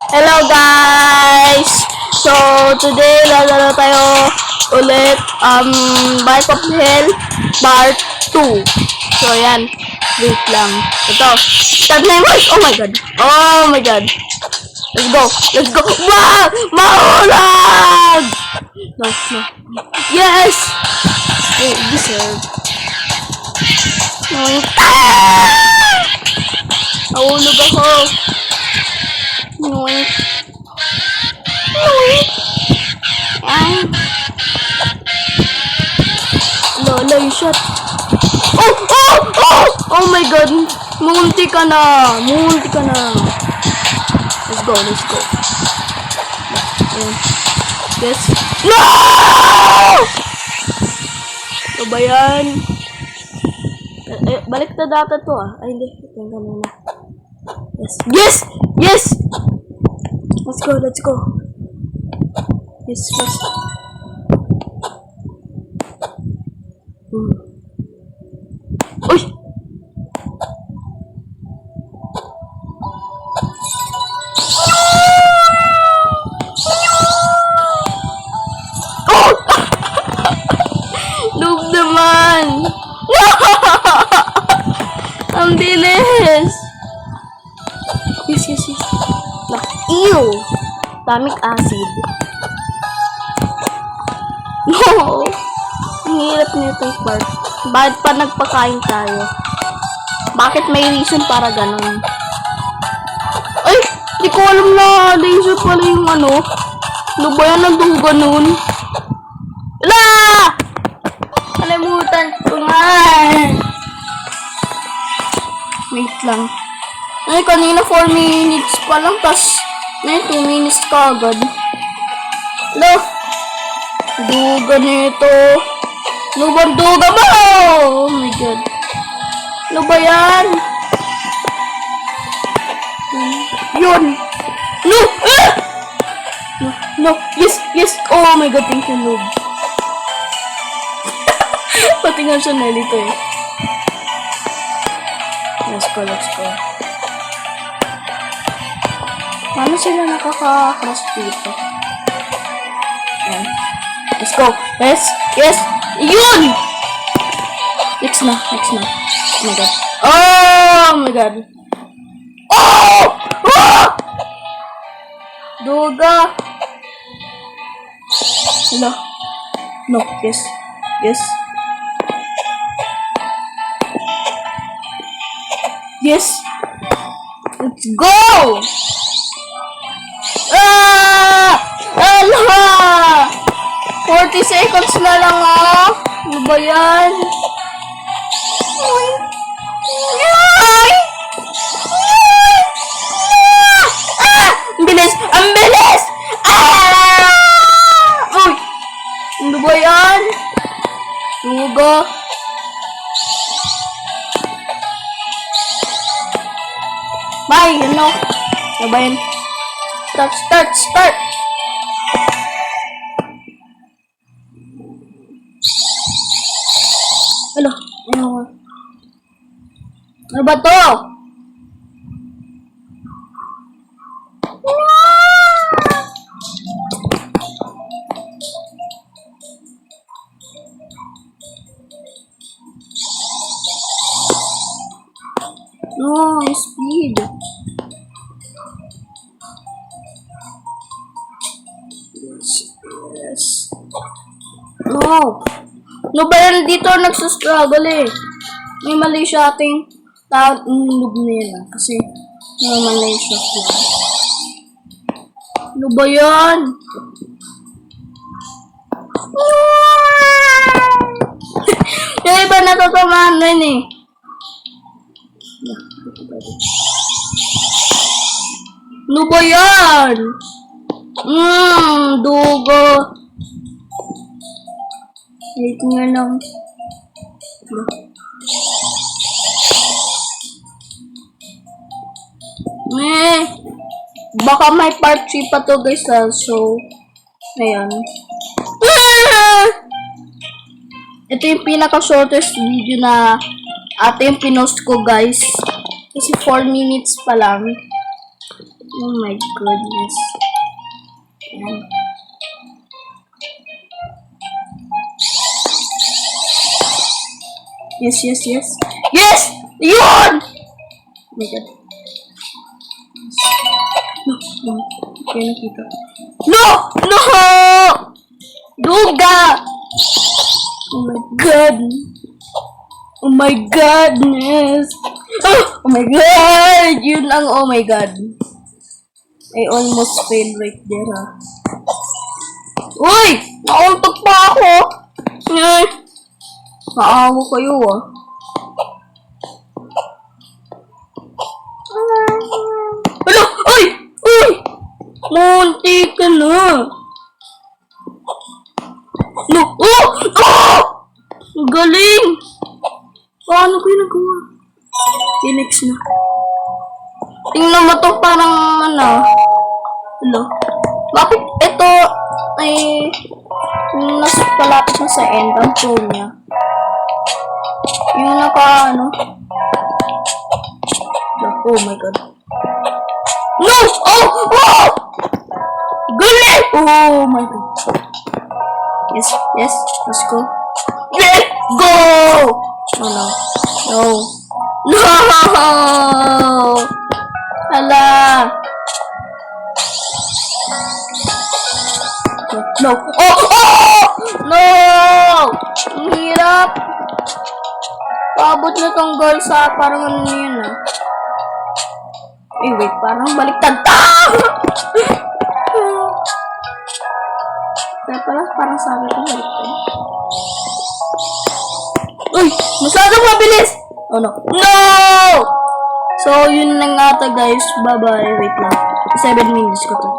Hello guys! So today lalaro tayo ulit Bike of Hell Part 2. So ayan, wait lang. Ito, start na yung voice. Oh my god. Oh my god. Let's go. Let's go. Wow! Mahulag! No. Yes! Oh, deserve. Nahulog ako. Noink. Ay. Lola, you shot. Oh my god. Munti ka na. Let's go. Yes. No! Ito ba yan? Balik na data to ah. Ay, hindi. Tingnan muna. Yes! Let's go. Yes. Uy! Oh! Noob naman! Ang bilis! Yes. Ew! Tamic acid. No! Ang hirap nitong part. Bakit pa nagpakain tayo? Bakit may reason para ganun? Ay! Di ko alam na laser pala yung ano. Ano ba yan? Nandun ganun? Wala! Kalimutan ko nga! Wait lang. Ay, kanina 4 minutes pa lang, tas may 2 minutes ka agad. Lo! Duga nito. Duga ba? Oh my god. Ano ba yan? Yun! No! Ah! No! Yes! Oh my god, thank you, noob. Pati nga siya nalito eh. Let's go. Paano sila nakaka-cross dito? Ayan. Let's go. Yes! Yun! Next na. Oh my god. Oh! Duga! Hello? No. Yes. Let's go! Ala! 40 seconds na lang ah! Ano ba yan? Ang bilis! Uy! Ano ba yan? Duga! Bye! Ano ba yan? Start! Ano ba to? No, speed. Yes. No. No ba yan dito nagsastruggle eh. May mali siya ating noob na yan kasi may mali siya. Ano ba yan? Yung iba natatamaan na yun eh. Ano ba yan? Dugo. Wait nga lang. Baka may part 3 pa to guys so ayan. Ito yung pinaka shortest video na ating pinost ko guys kasi 4 minutes pa lang. Oh my goodness. Yan. Yes, yes, yes. Yes! Yun! Oh my god. No, no. Okay, nakita. No! No! Duga! Oh my god. Oh my goodness. Oh my god! Yun ang oh my god. I almost failed right there, ha. Uy! Nauntok pa ako! Eh, naawa kayo, ah. Ano? Uy! Uy! Munti ka na. No! Oh! Oh! Ang galing! Paano ko yung nagawa? Phoenix na. Tingnan mo to parang ano. Hello? Bakit ito ay nasa palapit na sa end ang tool niya? Yung naka ano? Oh my god. No! Oh! Oh! Galing! Oh my god. Yes, yes. Let's go. Let's go! Oh no. No. No! Hala! No. Oh! Oh! No! Ang hirap. Paabot na tong girl sa parang ano yun ah. Eh, wait. Parang baliktad. Ah! Kaya pala parang sabi ko baliktad. Uy! Masyadong mabilis! Oh no. No! So, yun lang ata guys. Bye-bye. Wait lang. 7 minutes ko to.